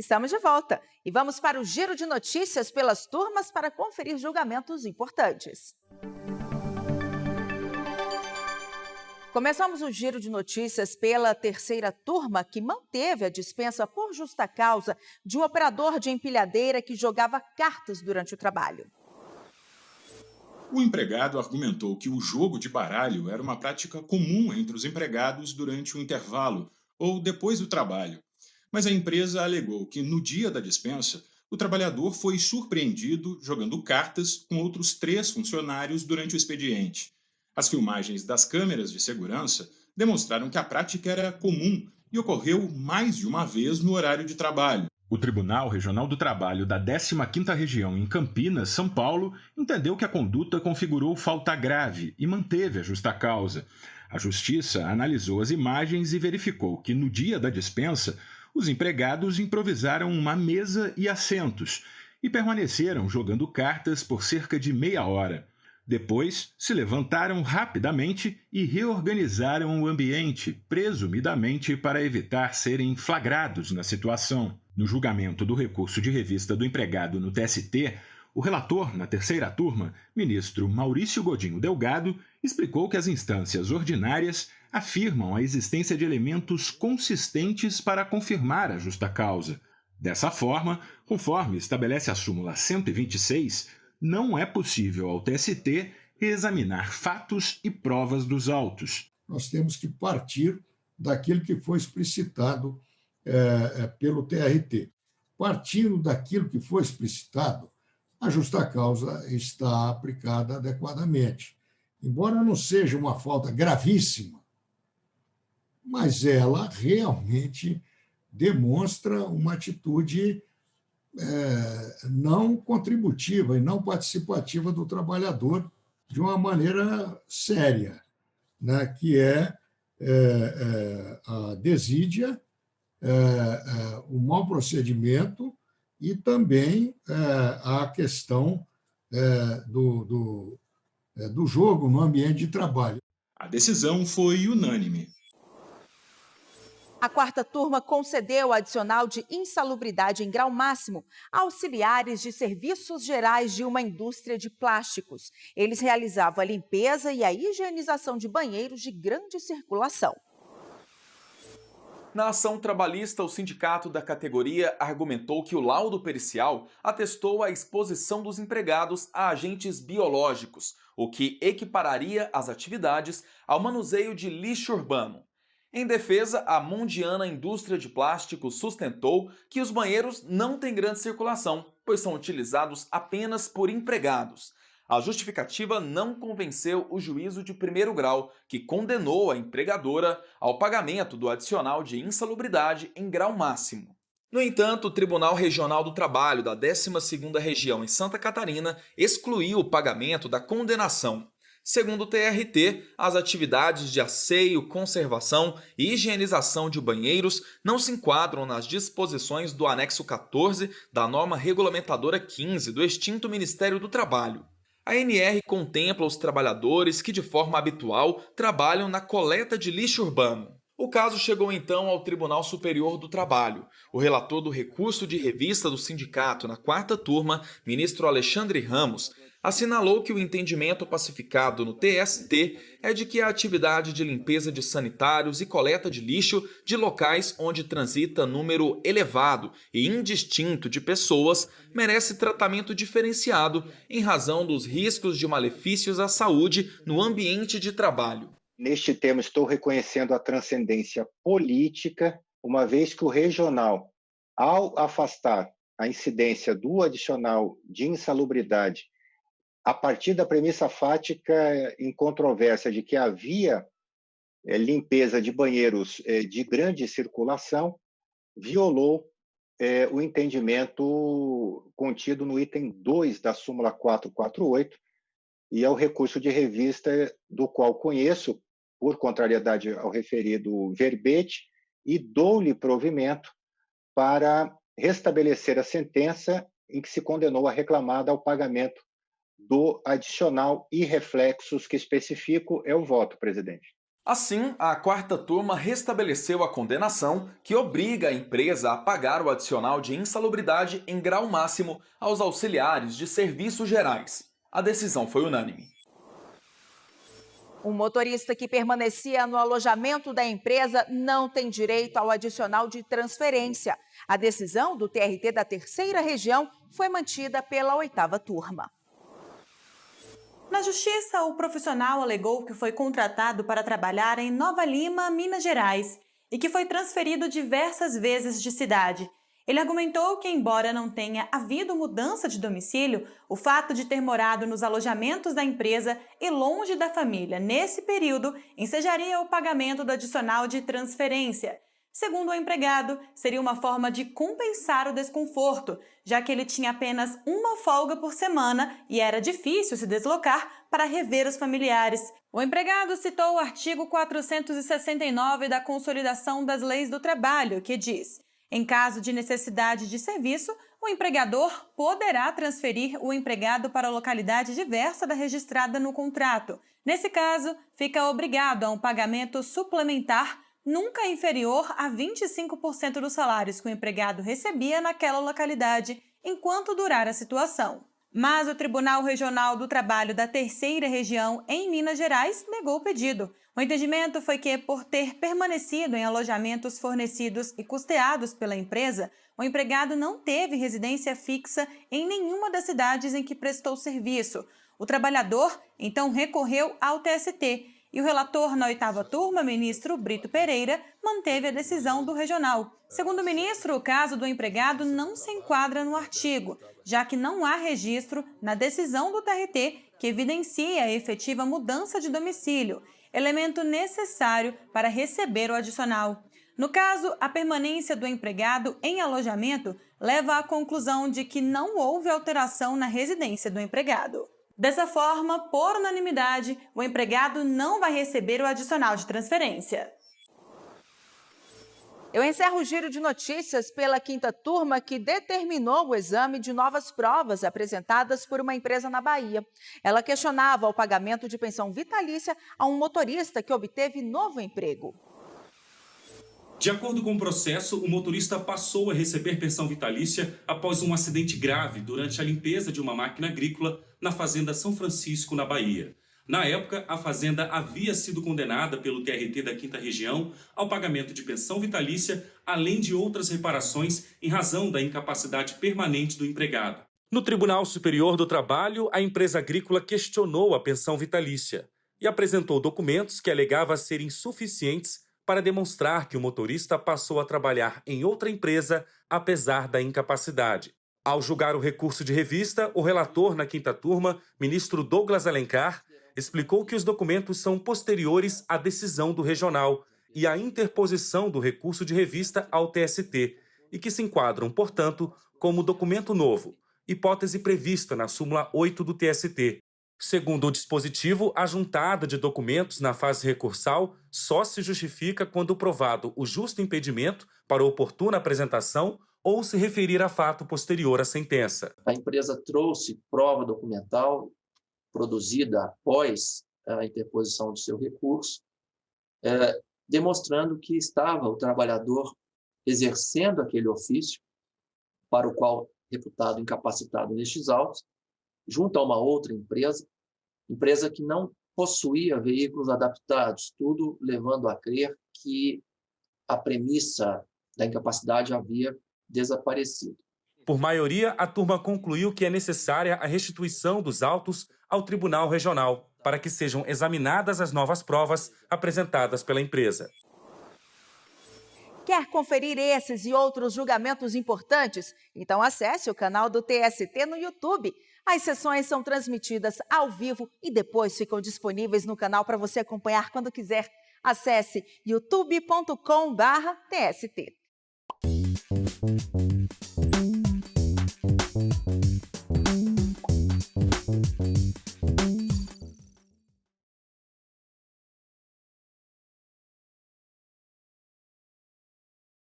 Estamos de volta e vamos para o giro de notícias pelas turmas para conferir julgamentos importantes. Começamos o giro de notícias pela terceira turma, que manteve a dispensa por justa causa de um operador de empilhadeira que jogava cartas durante o trabalho. O empregado argumentou que o jogo de baralho era uma prática comum entre os empregados durante o intervalo ou depois do trabalho. Mas a empresa alegou que no dia da dispensa, o trabalhador foi surpreendido jogando cartas com outros 3 funcionários durante o expediente. As filmagens das câmeras de segurança demonstraram que a prática era comum e ocorreu mais de uma vez no horário de trabalho. O Tribunal Regional do Trabalho da 15ª Região em Campinas, São Paulo, entendeu que a conduta configurou falta grave e manteve a justa causa. A Justiça analisou as imagens e verificou que, no dia da dispensa, os empregados improvisaram uma mesa e assentos e permaneceram jogando cartas por cerca de meia hora. Depois, se levantaram rapidamente e reorganizaram o ambiente, presumidamente para evitar serem flagrados na situação. No julgamento do recurso de revista do empregado no TST, o relator na terceira turma, ministro Maurício Godinho Delgado, explicou que as instâncias ordinárias afirmam a existência de elementos consistentes para confirmar a justa causa. Dessa forma, conforme estabelece a súmula 126, não é possível ao TST reexaminar fatos e provas dos autos. Nós temos que partir daquilo que foi explicitado pelo TRT. Partindo daquilo que foi explicitado, a justa causa está aplicada adequadamente. Embora não seja uma falta gravíssima, mas ela realmente demonstra uma atitude não contributiva e não participativa do trabalhador de uma maneira séria, né, que é a desídia, o mau procedimento e também a questão do jogo no ambiente de trabalho. A decisão foi unânime. A quarta turma concedeu o adicional de insalubridade em grau máximo a auxiliares de serviços gerais de uma indústria de plásticos. Eles realizavam a limpeza e a higienização de banheiros de grande circulação. Na ação trabalhista, o sindicato da categoria argumentou que o laudo pericial atestou a exposição dos empregados a agentes biológicos, o que equipararia as atividades ao manuseio de lixo urbano. Em defesa, a Mundiana Indústria de Plásticos sustentou que os banheiros não têm grande circulação, pois são utilizados apenas por empregados. A justificativa não convenceu o juízo de primeiro grau, que condenou a empregadora ao pagamento do adicional de insalubridade em grau máximo. No entanto, o Tribunal Regional do Trabalho da 12ª Região em Santa Catarina excluiu o pagamento da condenação. Segundo o TRT, as atividades de asseio, conservação e higienização de banheiros não se enquadram nas disposições do anexo 14 da norma regulamentadora 15 do extinto Ministério do Trabalho. A NR contempla os trabalhadores que, de forma habitual, trabalham na coleta de lixo urbano. O caso chegou então ao Tribunal Superior do Trabalho. O relator do recurso de revista do sindicato na quarta turma, ministro Alexandre Ramos, assinalou que o entendimento pacificado no TST é de que a atividade de limpeza de sanitários e coleta de lixo de locais onde transita número elevado e indistinto de pessoas merece tratamento diferenciado em razão dos riscos de malefícios à saúde no ambiente de trabalho. Neste tema, estou reconhecendo a transcendência política, uma vez que o regional, ao afastar a incidência do adicional de insalubridade a partir da premissa fática em controvérsia de que havia limpeza de banheiros de grande circulação, violou o entendimento contido no item 2 da súmula 448, e é o recurso de revista do qual conheço, por contrariedade ao referido verbete, e dou-lhe provimento para restabelecer a sentença em que se condenou a reclamada ao pagamento do adicional e reflexos que especifico é o voto, presidente. Assim, a quarta turma restabeleceu a condenação que obriga a empresa a pagar o adicional de insalubridade em grau máximo aos auxiliares de serviços gerais. A decisão foi unânime. Um motorista que permanecia no alojamento da empresa não tem direito ao adicional de transferência. A decisão do TRT da Terceira Região foi mantida pela 8ª turma. Na justiça, o profissional alegou que foi contratado para trabalhar em Nova Lima, Minas Gerais, e que foi transferido diversas vezes de cidade. Ele argumentou que, embora não tenha havido mudança de domicílio, o fato de ter morado nos alojamentos da empresa e longe da família nesse período ensejaria o pagamento do adicional de transferência. Segundo o empregado, seria uma forma de compensar o desconforto, já que ele tinha apenas uma folga por semana e era difícil se deslocar para rever os familiares. O empregado citou o artigo 469 da Consolidação das Leis do Trabalho, que diz: em caso de necessidade de serviço, o empregador poderá transferir o empregado para a localidade diversa da registrada no contrato. Nesse caso, fica obrigado a um pagamento suplementar nunca inferior a 25% dos salários que o empregado recebia naquela localidade enquanto durar a situação. Mas o Tribunal Regional do Trabalho da Terceira Região, em Minas Gerais, negou o pedido. O entendimento foi que, por ter permanecido em alojamentos fornecidos e custeados pela empresa, o empregado não teve residência fixa em nenhuma das cidades em que prestou serviço. O trabalhador, então, recorreu ao TST, e o relator na 8ª turma, ministro Brito Pereira, manteve a decisão do regional. Segundo o ministro, o caso do empregado não se enquadra no artigo, já que não há registro na decisão do TRT que evidencia a efetiva mudança de domicílio, elemento necessário para receber o adicional. No caso, a permanência do empregado em alojamento leva à conclusão de que não houve alteração na residência do empregado. Dessa forma, por unanimidade, o empregado não vai receber o adicional de transferência. Eu encerro o giro de notícias pela 5ª turma, que determinou o exame de novas provas apresentadas por uma empresa na Bahia. Ela questionava o pagamento de pensão vitalícia a um motorista que obteve novo emprego. De acordo com o processo, o motorista passou a receber pensão vitalícia após um acidente grave durante a limpeza de uma máquina agrícola na Fazenda São Francisco, na Bahia. Na época, a fazenda havia sido condenada pelo TRT da 5ª Região ao pagamento de pensão vitalícia, além de outras reparações em razão da incapacidade permanente do empregado. No Tribunal Superior do Trabalho, a empresa agrícola questionou a pensão vitalícia e apresentou documentos que alegava serem insuficientes para demonstrar que o motorista passou a trabalhar em outra empresa, apesar da incapacidade. Ao julgar o recurso de revista, o relator na 5ª turma, ministro Douglas Alencar, explicou que os documentos são posteriores à decisão do regional e à interposição do recurso de revista ao TST, e que se enquadram, portanto, como documento novo, hipótese prevista na súmula 8 do TST. Segundo o dispositivo, a juntada de documentos na fase recursal só se justifica quando provado o justo impedimento para oportuna apresentação ou se referir a fato posterior à sentença. A empresa trouxe prova documental produzida após a interposição do seu recurso, demonstrando que estava o trabalhador exercendo aquele ofício para o qual reputado incapacitado nestes autos, junto a uma outra empresa que não possuía veículos adaptados, tudo levando a crer que a premissa da incapacidade havia desaparecido. Por maioria, a turma concluiu que é necessária a restituição dos autos ao Tribunal Regional, para que sejam examinadas as novas provas apresentadas pela empresa. Quer conferir esses e outros julgamentos importantes? Então acesse o canal do TST no YouTube. As sessões são transmitidas ao vivo e depois ficam disponíveis no canal para você acompanhar quando quiser. Acesse youtube.com/TST.